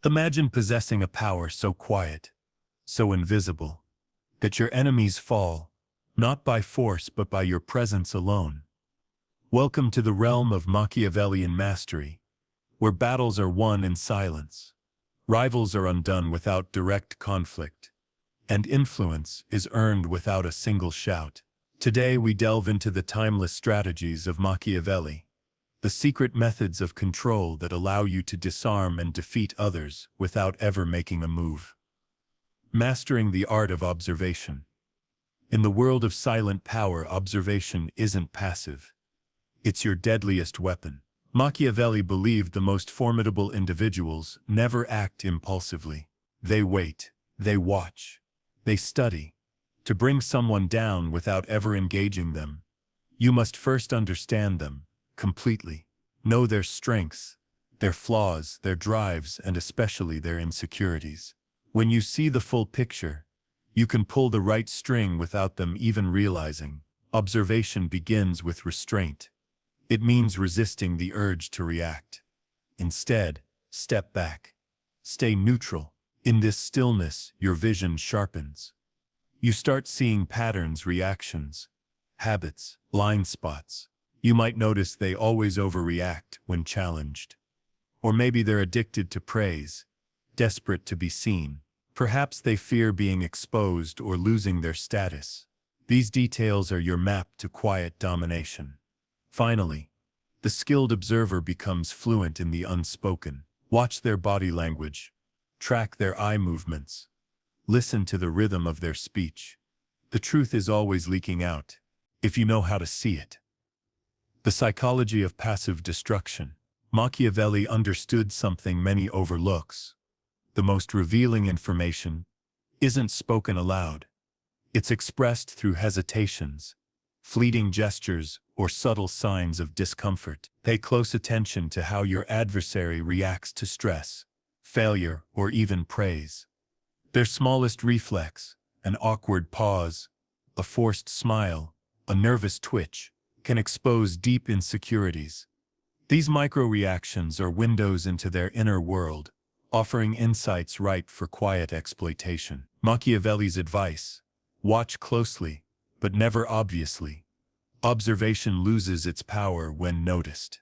Imagine possessing a power so quiet, so invisible, that your enemies fall, not by force but by your presence alone. Welcome to the realm of Machiavellian mastery, where battles are won in silence, rivals are undone without direct conflict, and influence is earned without a single shout. Today we delve into the timeless strategies of Machiavelli, the secret methods of control that allow you to disarm and defeat others without ever making a move. Mastering the art of observation. In the world of silent power, observation isn't passive. It's your deadliest weapon. Machiavelli believed the most formidable individuals never act impulsively. They wait, they watch, they study. To bring someone down without ever engaging them, you must first understand them completely. Know their strengths, their flaws, their drives, and especially their insecurities. When you see the full picture, you can pull the right string without them even realizing. Observation begins with restraint. It means resisting the urge to react. Instead, step back. Stay neutral. In this stillness, your vision sharpens. You start seeing patterns, reactions, habits, blind spots. You might notice they always overreact when challenged. Or maybe they're addicted to praise, desperate to be seen. Perhaps they fear being exposed or losing their status. These details are your map to quiet domination. Finally, the skilled observer becomes fluent in the unspoken. Watch their body language, track their eye movements, listen to the rhythm of their speech. The truth is always leaking out, if you know how to see it. The psychology of passive destruction. Machiavelli understood something many overlooks. The most revealing information isn't spoken aloud. It's expressed through hesitations, fleeting gestures, or subtle signs of discomfort. Pay close attention to how your adversary reacts to stress, failure, or even praise. Their smallest reflex, an awkward pause, a forced smile, a nervous twitch, can expose deep insecurities. These micro-reactions are windows into their inner world, offering insights ripe for quiet exploitation. Machiavelli's advice: watch closely, but never obviously. Observation loses its power when noticed.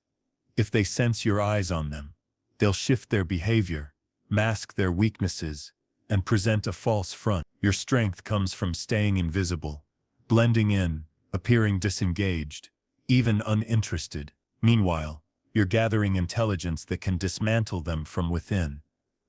If they sense your eyes on them, they'll shift their behavior, mask their weaknesses, and present a false front. Your strength comes from staying invisible, blending in, appearing disengaged, even uninterested. Meanwhile, you're gathering intelligence that can dismantle them from within.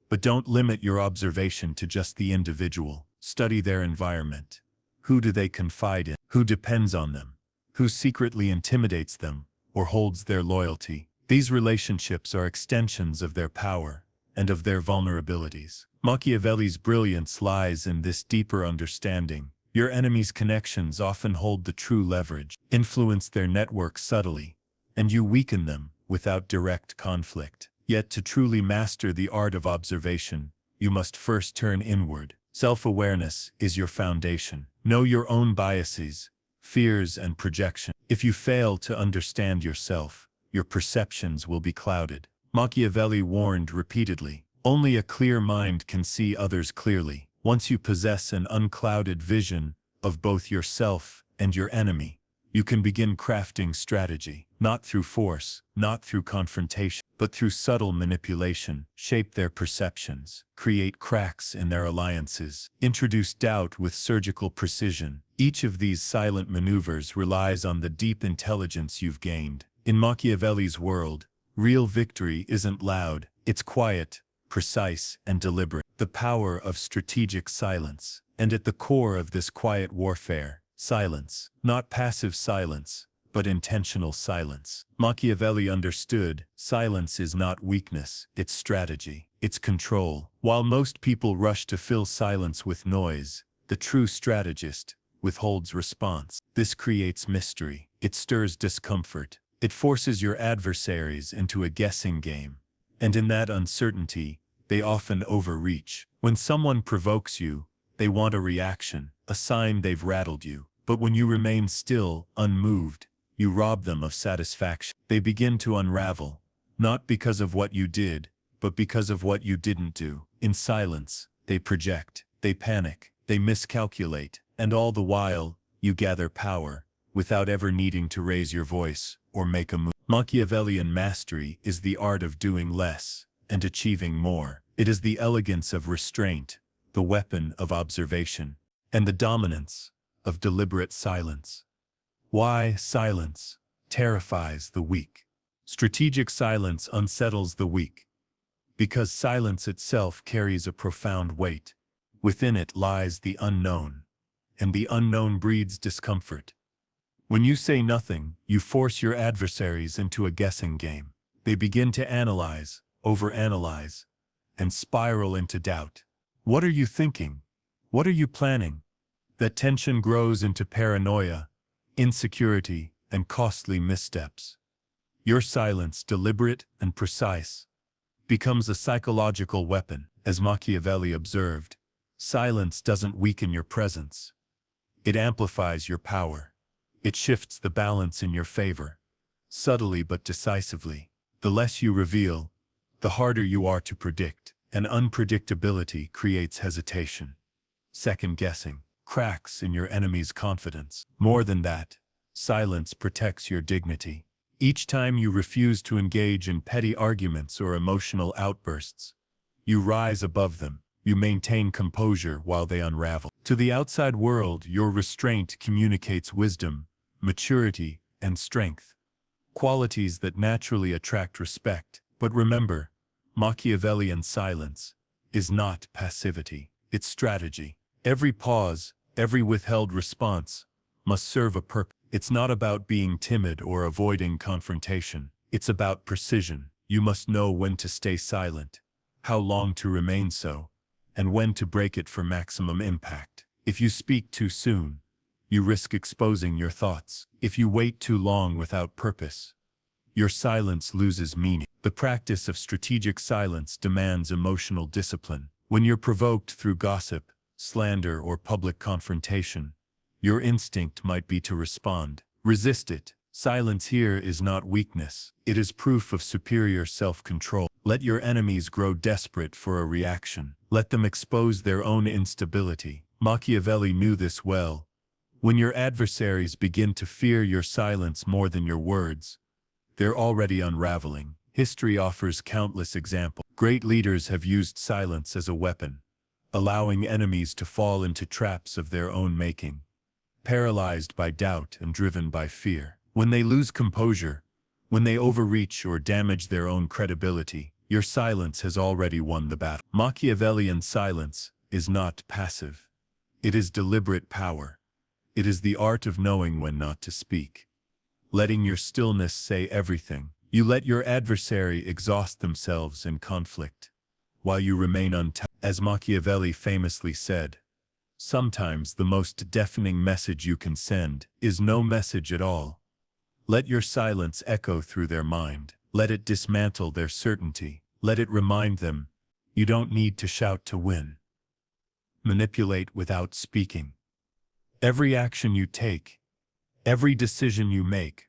But don't limit your observation to just the individual. Study their environment. Who do they confide in? Who depends on them? Who secretly intimidates them or holds their loyalty? These relationships are extensions of their power and of their vulnerabilities. Machiavelli's brilliance lies in this deeper understanding. Your enemy's connections often hold the true leverage, influence their network subtly, and you weaken them without direct conflict. Yet to truly master the art of observation, you must first turn inward. Self-awareness is your foundation. Know your own biases, fears, and projections. If you fail to understand yourself, your perceptions will be clouded. Machiavelli warned repeatedly, only a clear mind can see others clearly. Once you possess an unclouded vision of both yourself and your enemy, you can begin crafting strategy, not through force, not through confrontation, but through subtle manipulation. Shape their perceptions, create cracks in their alliances, introduce doubt with surgical precision. Each of these silent maneuvers relies on the deep intelligence you've gained. In Machiavelli's world, real victory isn't loud, it's quiet, precise, and deliberate. The power of strategic silence. And at the core of this quiet warfare, silence. Not passive silence, but intentional silence. Machiavelli understood silence is not weakness, it's strategy, it's control. While most people rush to fill silence with noise, the true strategist withholds response. This creates mystery. It stirs discomfort. It forces your adversaries into a guessing game. And in that uncertainty, they often overreach. When someone provokes you, they want a reaction, a sign they've rattled you. But when you remain still, unmoved, you rob them of satisfaction. They begin to unravel, not because of what you did, but because of what you didn't do. In silence, they project, they panic, they miscalculate, and all the while, you gather power, without ever needing to raise your voice or make a move. Machiavellian mastery is the art of doing less and achieving more. It is the elegance of restraint, the weapon of observation, and the dominance of deliberate silence. Why silence terrifies the weak? Strategic silence unsettles the weak, because silence itself carries a profound weight. Within it lies the unknown, and the unknown breeds discomfort. When you say nothing, you force your adversaries into a guessing game. They begin to analyze, overanalyze, and spiral into doubt. What are you thinking? What are you planning? That tension grows into paranoia, insecurity, and costly missteps. Your silence, deliberate and precise, becomes a psychological weapon. As Machiavelli observed, silence doesn't weaken your presence. It amplifies your power. It shifts the balance in your favor, subtly but decisively. The less you reveal, the harder you are to predict, and unpredictability creates hesitation, second-guessing, cracks in your enemy's confidence. More than that, silence protects your dignity. Each time you refuse to engage in petty arguments or emotional outbursts, you rise above them. You maintain composure while they unravel. To the outside world, your restraint communicates wisdom, maturity, and strength, qualities that naturally attract respect. But remember, Machiavellian silence is not passivity, it's strategy. Every pause, every withheld response must serve a purpose. It's not about being timid or avoiding confrontation. It's about precision. You must know when to stay silent, how long to remain so, and when to break it for maximum impact. If you speak too soon, you risk exposing your thoughts. If you wait too long without purpose, your silence loses meaning. The practice of strategic silence demands emotional discipline. When you're provoked through gossip, slander, or public confrontation, your instinct might be to respond. Resist it. Silence here is not weakness. It is proof of superior self-control. Let your enemies grow desperate for a reaction. Let them expose their own instability. Machiavelli knew this well. When your adversaries begin to fear your silence more than your words, they're already unraveling. History offers countless examples. Great leaders have used silence as a weapon, allowing enemies to fall into traps of their own making, paralyzed by doubt and driven by fear. When they lose composure, when they overreach or damage their own credibility, your silence has already won the battle. Machiavellian silence is not passive. It is deliberate power. It is the art of knowing when not to speak, letting your stillness say everything. You let your adversary exhaust themselves in conflict, while you remain untouched. As Machiavelli famously said, sometimes the most deafening message you can send is no message at all. Let your silence echo through their mind. Let it dismantle their certainty. Let it remind them, you don't need to shout to win. Manipulate without speaking. Every action you take, every decision you make,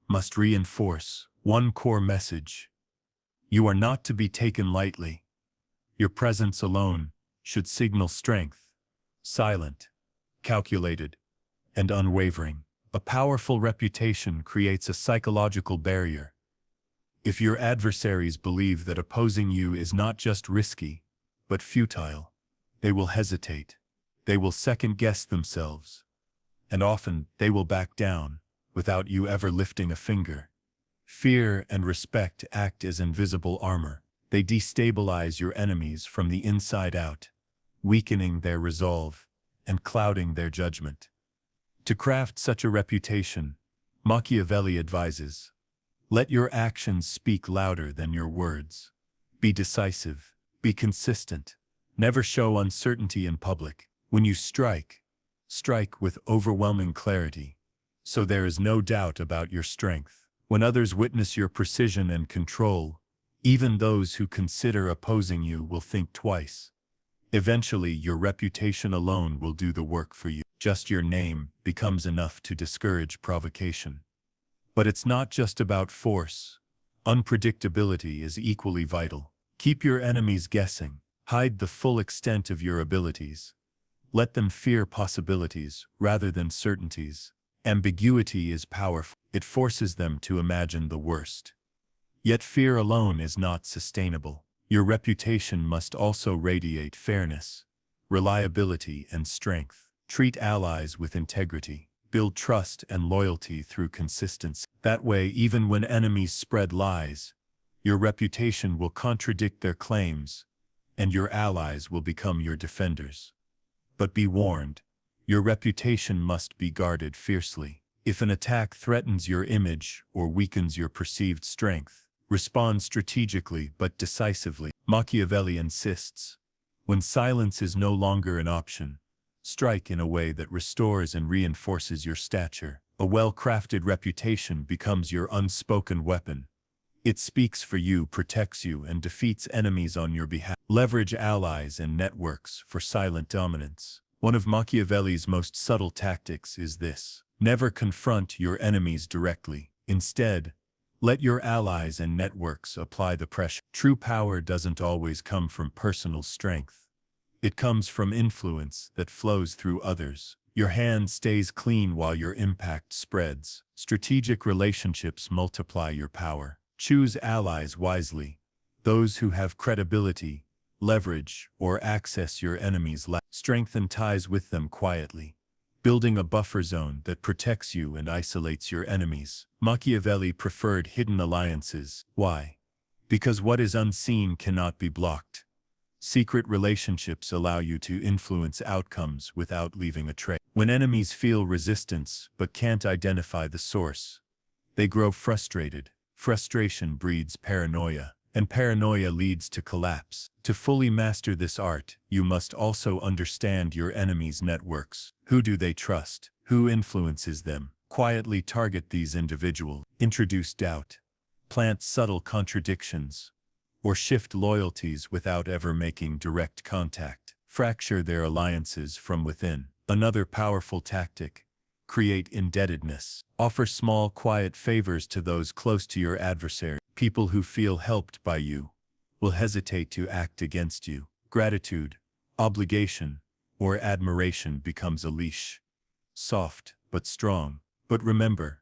must reinforce one core message. You are not to be taken lightly. Your presence alone should signal strength, silent, calculated, and unwavering. A powerful reputation creates a psychological barrier. If your adversaries believe that opposing you is not just risky, but futile, they will hesitate. They will second-guess themselves. And often, they will back down, without you ever lifting a finger. Fear and respect act as invisible armor. They destabilize your enemies from the inside out, weakening their resolve and clouding their judgment. To craft such a reputation, Machiavelli advises, let your actions speak louder than your words. Be decisive, be consistent, never show uncertainty in public. When you strike, strike with overwhelming clarity, so there is no doubt about your strength. When others witness your precision and control, even those who consider opposing you will think twice. Eventually, your reputation alone will do the work for you. Just your name becomes enough to discourage provocation. But it's not just about force. Unpredictability is equally vital. Keep your enemies guessing. Hide the full extent of your abilities. Let them fear possibilities rather than certainties. Ambiguity is powerful. It forces them to imagine the worst. Yet fear alone is not sustainable. Your reputation must also radiate fairness, reliability, and strength. Treat allies with integrity. Build trust and loyalty through consistency. That way, even when enemies spread lies, your reputation will contradict their claims, and your allies will become your defenders. But be warned, your reputation must be guarded fiercely. If an attack threatens your image or weakens your perceived strength, respond strategically but decisively. Machiavelli insists, when silence is no longer an option, strike in a way that restores and reinforces your stature. A well-crafted reputation becomes your unspoken weapon. It speaks for you, protects you, and defeats enemies on your behalf. Leverage allies and networks for silent dominance. One of Machiavelli's most subtle tactics is this: never confront your enemies directly. Instead, let your allies and networks apply the pressure. True power doesn't always come from personal strength. It comes from influence that flows through others. Your hand stays clean while your impact spreads. Strategic relationships multiply your power. Choose allies wisely. Those who have credibility, leverage, or access your enemies lack. Strengthen ties with them quietly, building a buffer zone that protects you and isolates your enemies. Machiavelli preferred hidden alliances. Why? Because what is unseen cannot be blocked. Secret relationships allow you to influence outcomes without leaving a trace. When enemies feel resistance but can't identify the source, they grow frustrated. Frustration breeds paranoia, and paranoia leads to collapse. To fully master this art, you must also understand your enemies' networks. Who do they trust? Who influences them? Quietly target these individuals. Introduce doubt. Plant subtle contradictions, or shift loyalties without ever making direct contact. Fracture their alliances from within. Another powerful tactic: create indebtedness. Offer small, quiet favors to those close to your adversary. People who feel helped by you will hesitate to act against you. Gratitude, obligation, or admiration becomes a leash. Soft but strong. But remember,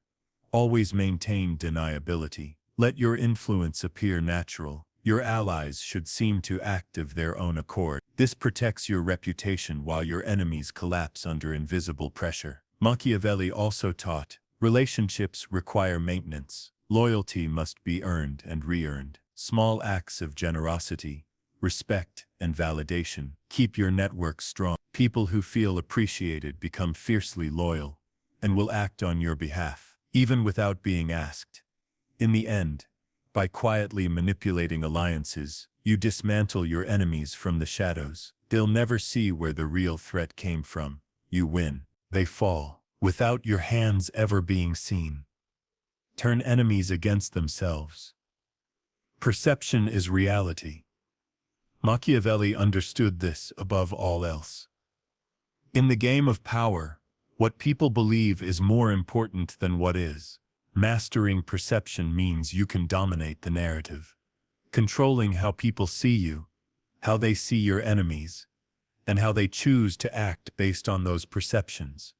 always maintain deniability. Let your influence appear natural. Your allies should seem to act of their own accord. This protects your reputation while your enemies collapse under invisible pressure. Machiavelli also taught, relationships require maintenance. Loyalty must be earned and re-earned. Small acts of generosity, respect, and validation keep your network strong. People who feel appreciated become fiercely loyal and will act on your behalf, even without being asked. In the end, by quietly manipulating alliances, you dismantle your enemies from the shadows. They'll never see where the real threat came from. You win. They fall, without your hands ever being seen. Turn enemies against themselves. Perception is reality. Machiavelli understood this above all else. In the game of power, what people believe is more important than what is. Mastering perception means you can dominate the narrative, controlling how people see you, how they see your enemies, and how they choose to act based on those perceptions.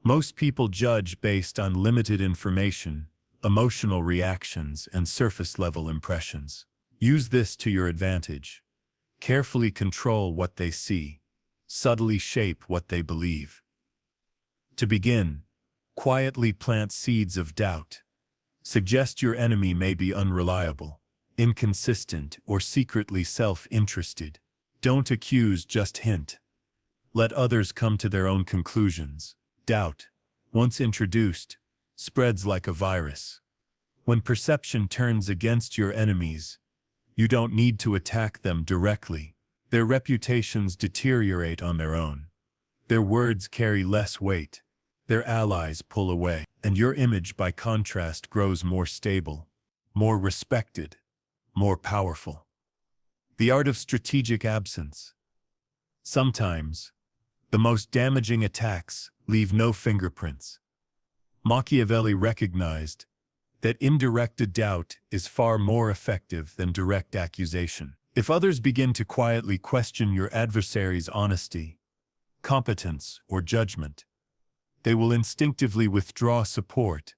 Most people judge based on limited information, emotional reactions, and surface-level impressions. Use this to your advantage. Carefully control what they see, subtly shape what they believe. To begin, quietly plant seeds of doubt. Suggest your enemy may be unreliable, inconsistent, or secretly self-interested. Don't accuse, just hint. Let others come to their own conclusions. Doubt, once introduced, spreads like a virus. When perception turns against your enemies, you don't need to attack them directly. Their reputations deteriorate on their own. Their words carry less weight. Their allies pull away, and your image by contrast grows more stable, more respected, more powerful. The art of strategic absence. Sometimes, the most damaging attacks leave no fingerprints. Machiavelli recognized that indirect doubt is far more effective than direct accusation. If others begin to quietly question your adversary's honesty, competence, or judgment, they will instinctively withdraw support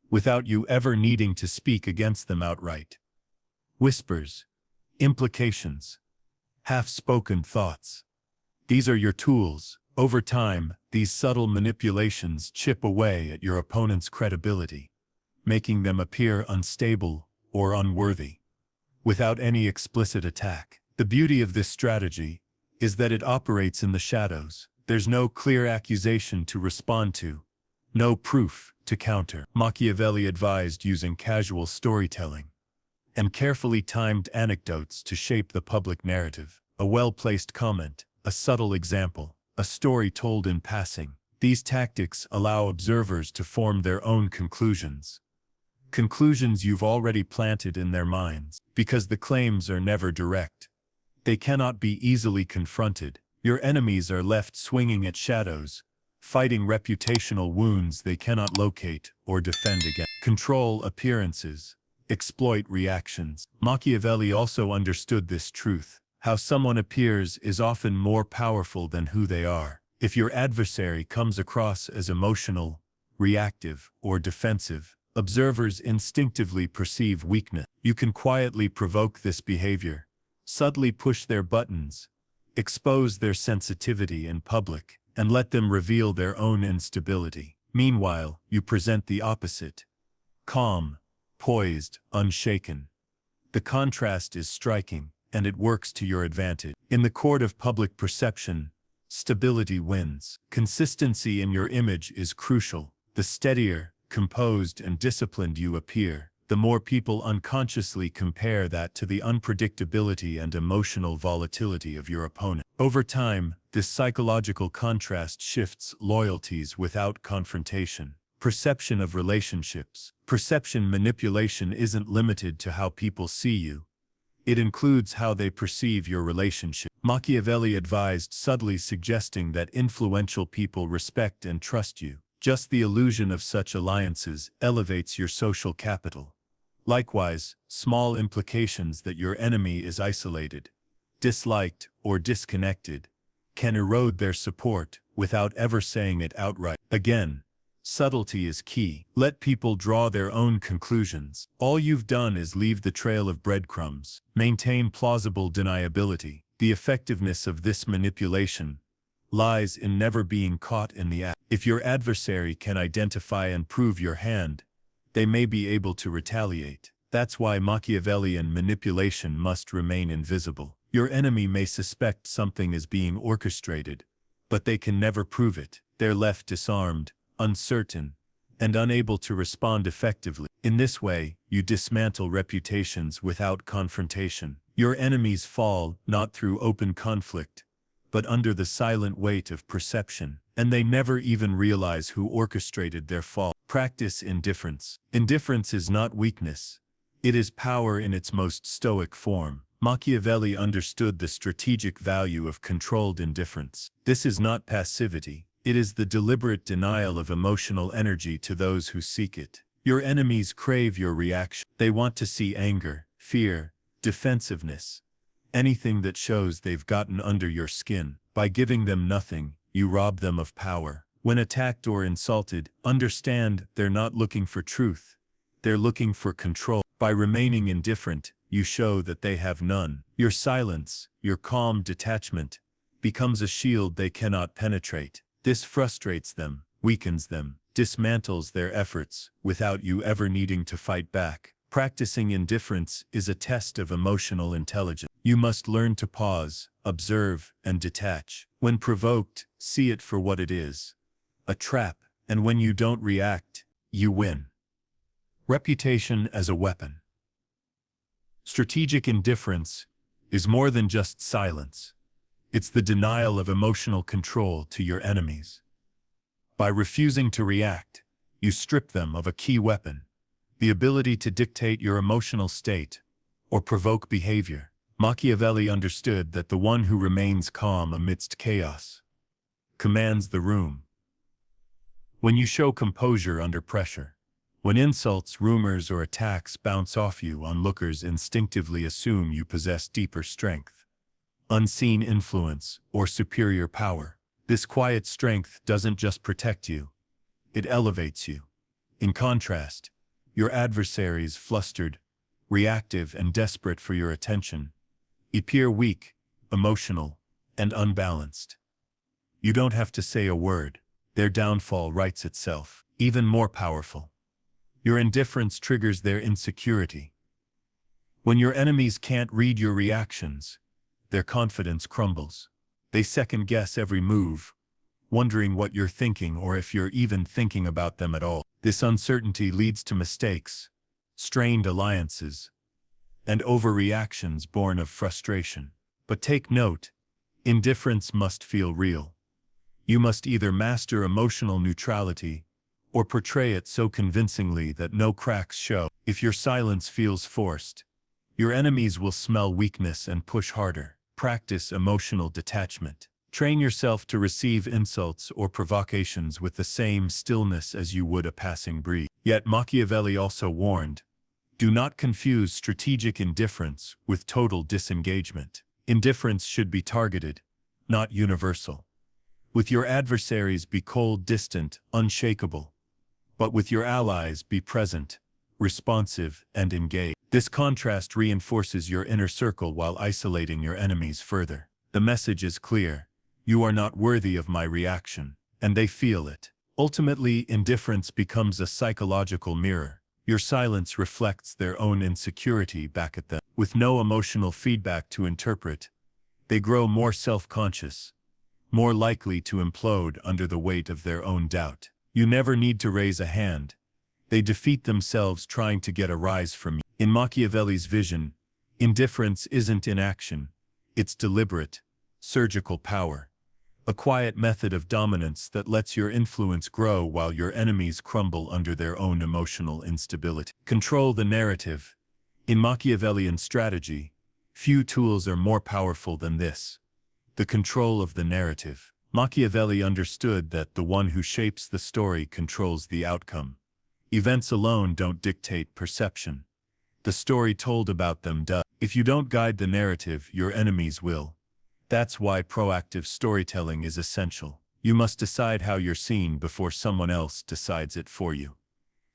without you ever needing to speak against them outright. Whispers, implications, half-spoken thoughts. These are your tools. Over time, these subtle manipulations chip away at your opponent's credibility, making them appear unstable or unworthy, without any explicit attack. The beauty of this strategy is that it operates in the shadows. There's no clear accusation to respond to, no proof to counter. Machiavelli advised using casual storytelling and carefully timed anecdotes to shape the public narrative. A well-placed comment, a subtle example, a story told in passing. These tactics allow observers to form their own conclusions. Conclusions you've already planted in their minds. Because the claims are never direct, they cannot be easily confronted. Your enemies are left swinging at shadows, fighting reputational wounds they cannot locate or defend against. Control appearances, exploit reactions. Machiavelli also understood this truth. How someone appears is often more powerful than who they are. If your adversary comes across as emotional, reactive, or defensive, observers instinctively perceive weakness. You can quietly provoke this behavior, subtly push their buttons, expose their sensitivity in public, and let them reveal their own instability. Meanwhile, you present the opposite. Calm, poised, unshaken. The contrast is striking, and it works to your advantage. In the court of public perception, stability wins. Consistency in your image is crucial. The steadier, composed, and disciplined you appear, the more people unconsciously compare that to the unpredictability and emotional volatility of your opponent. Over time, this psychological contrast shifts loyalties without confrontation. Perception of relationships. Perception manipulation isn't limited to how people see you. It includes how they perceive your relationship. Machiavelli advised, subtly suggesting that influential people respect and trust you. Just the illusion of such alliances elevates your social capital. Likewise, small implications that your enemy is isolated, disliked, or disconnected can erode their support without ever saying it outright. Again, subtlety is key. Let people draw their own conclusions. All you've done is leave the trail of breadcrumbs. Maintain plausible deniability. The effectiveness of this manipulation lies in never being caught in the act. If your adversary can identify and prove your hand, they may be able to retaliate. That's why Machiavellian manipulation must remain invisible. Your enemy may suspect something is being orchestrated, but they can never prove it. They're left disarmed, uncertain, and unable to respond effectively. In this way, you dismantle reputations without confrontation. Your enemies fall not through open conflict, but under the silent weight of perception, and they never even realize who orchestrated their fall. Practice indifference. Indifference is not weakness. It is power in its most stoic form. Machiavelli understood the strategic value of controlled indifference. This is not passivity. It is the deliberate denial of emotional energy to those who seek it. Your enemies crave your reaction. They want to see anger, fear, defensiveness, anything that shows they've gotten under your skin. By giving them nothing, you rob them of power. When attacked or insulted, understand they're not looking for truth. They're looking for control. By remaining indifferent, you show that they have none. Your silence, your calm detachment, becomes a shield they cannot penetrate. This frustrates them, weakens them, dismantles their efforts, without you ever needing to fight back. Practicing indifference is a test of emotional intelligence. You must learn to pause, observe, and detach. When provoked, see it for what it is, a trap, and when you don't react, you win. Reputation as a weapon. Strategic indifference is more than just silence. It's the denial of emotional control to your enemies. By refusing to react, you strip them of a key weapon, the ability to dictate your emotional state or provoke behavior. Machiavelli understood that the one who remains calm amidst chaos commands the room. When you show composure under pressure, When insults, rumors, or attacks bounce off you, onlookers instinctively assume you possess deeper strength, unseen influence, or superior power. This quiet strength doesn't just protect you, it elevates you. In contrast, your adversaries, flustered, reactive, and desperate for your attention, appear weak, emotional, and unbalanced. You don't have to say a word, their downfall writes itself. Even more powerful, your indifference triggers their insecurity. When your enemies can't read your reactions, their confidence crumbles. They second-guess every move, wondering what you're thinking or if you're even thinking about them at all. This uncertainty leads to mistakes, strained alliances, and overreactions born of frustration. But take note, indifference must feel real. You must either master emotional neutrality or portray it so convincingly that no cracks show. If your silence feels forced, your enemies will smell weakness and push harder. Practice emotional detachment. Train yourself to receive insults or provocations with the same stillness as you would a passing breeze. Yet Machiavelli also warned, do not confuse strategic indifference with total disengagement. Indifference should be targeted, not universal. With your adversaries, be cold, distant, unshakable. But with your allies, be present, responsive, and engaged. This contrast reinforces your inner circle while isolating your enemies further. The message is clear. You are not worthy of my reaction, and they feel it. Ultimately, indifference becomes a psychological mirror. Your silence reflects their own insecurity back at them. With no emotional feedback to interpret, they grow more self-conscious, more likely to implode under the weight of their own doubt. You never need to raise a hand. They defeat themselves trying to get a rise from you. In Machiavelli's vision, indifference isn't inaction, it's deliberate, surgical power. A quiet method of dominance that lets your influence grow while your enemies crumble under their own emotional instability. Control the narrative. In Machiavellian strategy, few tools are more powerful than this. The control of the narrative. Machiavelli understood that the one who shapes the story controls the outcome. Events alone don't dictate perception. The story told about them does. If you don't guide the narrative, your enemies will. That's why proactive storytelling is essential. You must decide how you're seen before someone else decides it for you.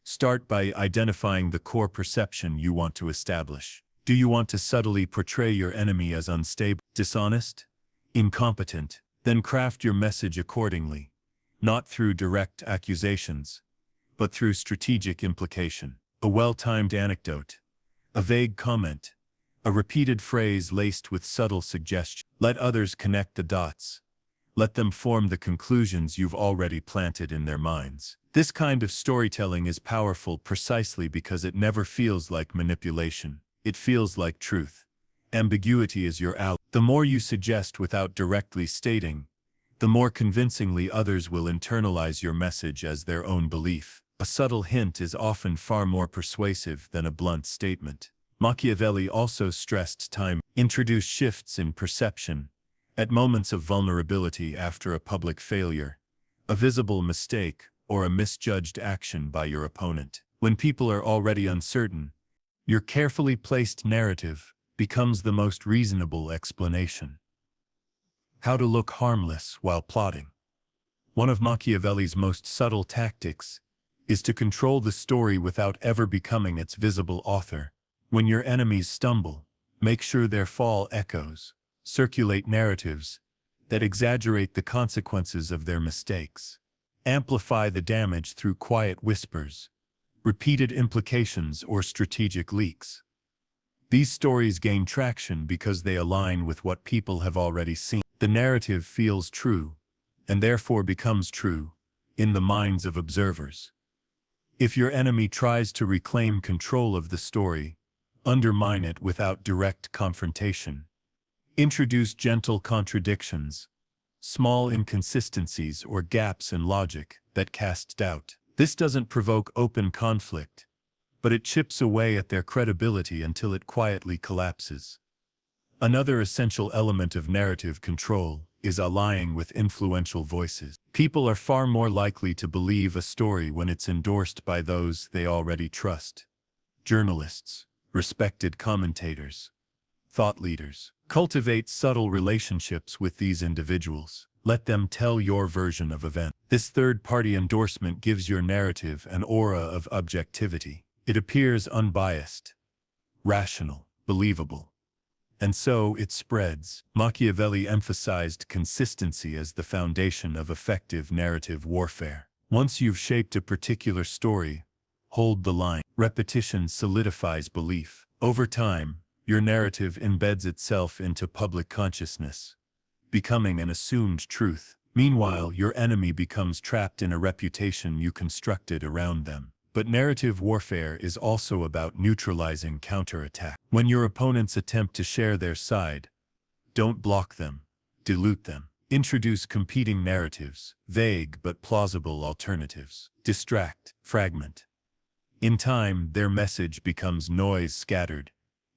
Start by identifying the core perception you want to establish. Do you want to subtly portray your enemy as unstable, dishonest, incompetent? Then craft your message accordingly, not through direct accusations, but through strategic implication. A well-timed anecdote, a vague comment, a repeated phrase laced with subtle suggestion. Let others connect the dots. Let them form the conclusions you've already planted in their minds. This kind of storytelling is powerful precisely because it never feels like manipulation. It feels like truth. Ambiguity is your ally. The more you suggest without directly stating, the more convincingly others will internalize your message as their own belief. A subtle hint is often far more persuasive than a blunt statement. Machiavelli also stressed time. Introduce shifts in perception. At moments of vulnerability after a public failure, a visible mistake, or a misjudged action by your opponent. When people are already uncertain, your carefully placed narrative becomes the most reasonable explanation. How to look harmless while plotting. One of Machiavelli's most subtle tactics is to control the story without ever becoming its visible author. When your enemies stumble, make sure their fall echoes. Circulate narratives that exaggerate the consequences of their mistakes. Amplify the damage through quiet whispers, repeated implications, or strategic leaks. These stories gain traction because they align with what people have already seen. The narrative feels true, and therefore becomes true, in the minds of observers. If your enemy tries to reclaim control of the story, undermine it without direct confrontation. Introduce gentle contradictions, small inconsistencies or gaps in logic that cast doubt. This doesn't provoke open conflict, but it chips away at their credibility until it quietly collapses. Another essential element of narrative control is allying with influential voices. People are far more likely to believe a story when it's endorsed by those they already trust. Journalists, respected commentators, thought leaders. Cultivate subtle relationships with these individuals. Let them tell your version of events. This third-party endorsement gives your narrative an aura of objectivity. It appears unbiased, rational, believable. And so it spreads. Machiavelli emphasized consistency as the foundation of effective narrative warfare. Once you've shaped a particular story, hold the line. Repetition solidifies belief. Over time, your narrative embeds itself into public consciousness, becoming an assumed truth. Meanwhile, your enemy becomes trapped in a reputation you constructed around them. But narrative warfare is also about neutralizing counterattack. When your opponents attempt to share their side, don't block them, dilute them. Introduce competing narratives, vague but plausible alternatives. Distract, fragment. In time, their message becomes noise scattered,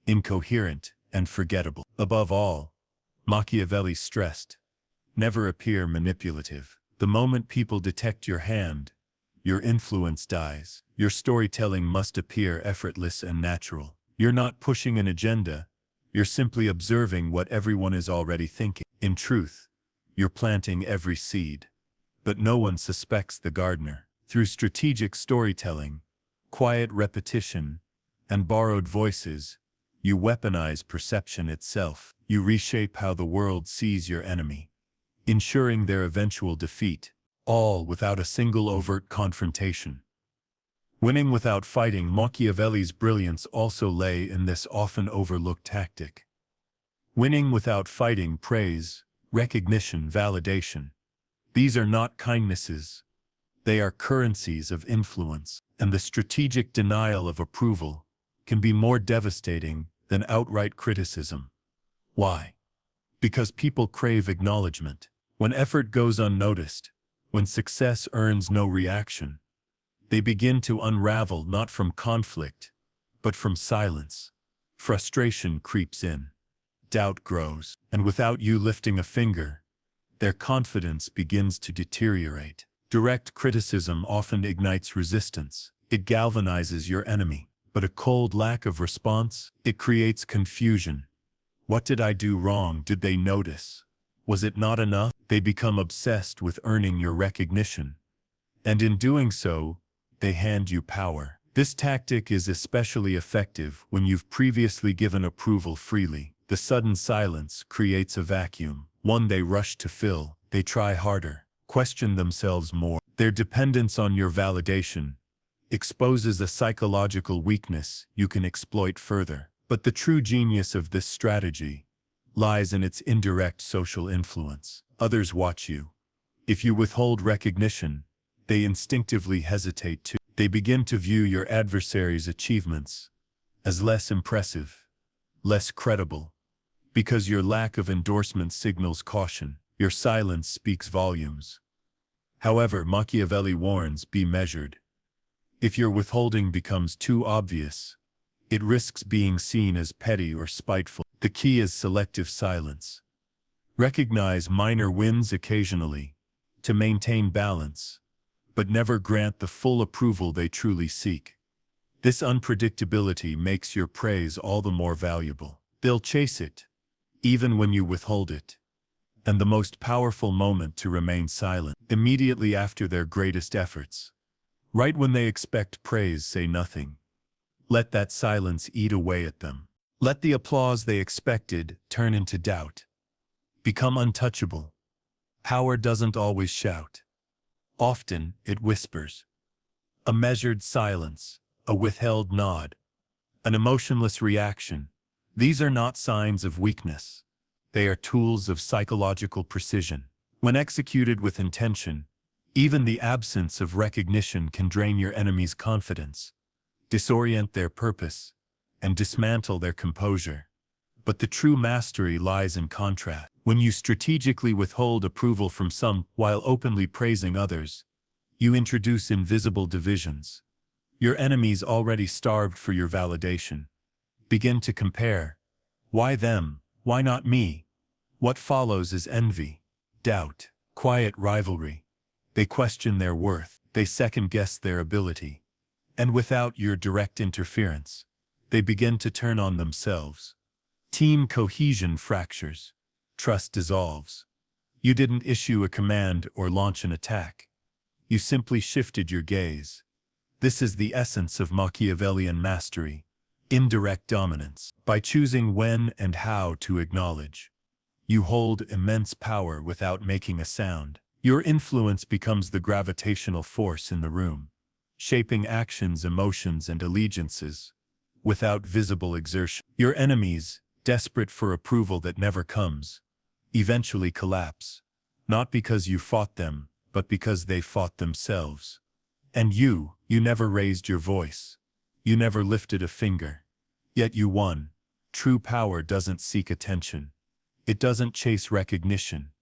incoherent, and forgettable. Above all, Machiavelli stressed, never appear manipulative. The moment people detect your hand, your influence dies. Your storytelling must appear effortless and natural. You're not pushing an agenda, you're simply observing what everyone is already thinking. In truth, you're planting every seed, but no one suspects the gardener. Through strategic storytelling, quiet repetition, and borrowed voices, you weaponize perception itself. You reshape how the world sees your enemy, ensuring their eventual defeat, all without a single overt confrontation. Winning without fighting. Machiavelli's brilliance also lay in this often overlooked tactic. Winning without fighting. Praise, recognition, validation. These are not kindnesses. They are currencies of influence, and the strategic denial of approval can be more devastating than outright criticism. Why? Because people crave acknowledgement. When effort goes unnoticed, when success earns no reaction, they begin to unravel not from conflict, but from silence. Frustration creeps in, doubt grows, and without you lifting a finger, their confidence begins to deteriorate. Direct criticism often ignites resistance. It galvanizes your enemy, but a cold lack of response, it creates confusion. What did I do wrong? Did they notice? Was it not enough? They become obsessed with earning your recognition, and in doing so, they hand you power. This tactic is especially effective when you've previously given approval freely. The sudden silence creates a vacuum, one they rush to fill. They try harder, question themselves more. Their dependence on your validation exposes a psychological weakness you can exploit further. But the true genius of this strategy lies in its indirect social influence. Others watch you. If you withhold recognition, they instinctively hesitate too. They begin to view your adversary's achievements as less impressive, less credible. Because your lack of endorsement signals caution, your silence speaks volumes. However, Machiavelli warns, be measured. If your withholding becomes too obvious, it risks being seen as petty or spiteful. The key is selective silence. Recognize minor wins occasionally, to maintain balance, but never grant the full approval they truly seek. This unpredictability makes your praise all the more valuable. They'll chase it, even when you withhold it. And the most powerful moment to remain silent, immediately after their greatest efforts. Right when they expect praise, say nothing. Let that silence eat away at them. Let the applause they expected turn into doubt. Become untouchable. Power doesn't always shout. Often, it whispers. A measured silence, a withheld nod, an emotionless reaction. These are not signs of weakness. They are tools of psychological precision. When executed with intention, even the absence of recognition can drain your enemy's confidence, disorient their purpose, and dismantle their composure. But the true mastery lies in contrast. When you strategically withhold approval from some while openly praising others, you introduce invisible divisions. Your enemies, already starved for your validation, begin to compare. Why them? Why not me? What follows is envy, doubt, quiet rivalry. They question their worth, they second-guess their ability. And without your direct interference, they begin to turn on themselves. Team cohesion fractures. Trust dissolves. You didn't issue a command or launch an attack. You simply shifted your gaze. This is the essence of Machiavellian mastery, indirect dominance. By choosing when and how to acknowledge, you hold immense power without making a sound. Your influence becomes the gravitational force in the room, shaping actions, emotions, and allegiances without visible exertion. Your enemies, desperate for approval that never comes, eventually collapse, not because you fought them, but because they fought themselves. And you never raised your voice. You never lifted a finger. Yet you won. True power doesn't seek attention. It doesn't chase recognition.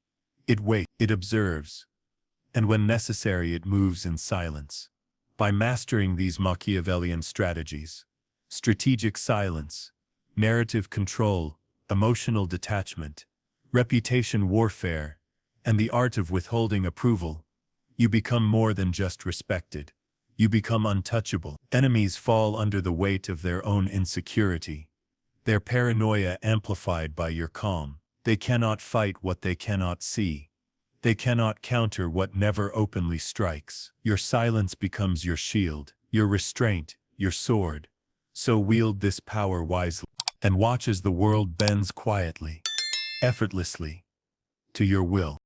It waits, it observes. And when necessary, it moves in silence. By mastering these Machiavellian strategies, strategic silence, narrative control, emotional detachment, reputation warfare, and the art of withholding approval, you become more than just respected. You become untouchable. Enemies fall under the weight of their own insecurity, their paranoia amplified by your calm. They cannot fight what they cannot see. They cannot counter what never openly strikes. Your silence becomes your shield, your restraint, your sword. So wield this power wisely, and watch as the world bends quietly, effortlessly, to your will.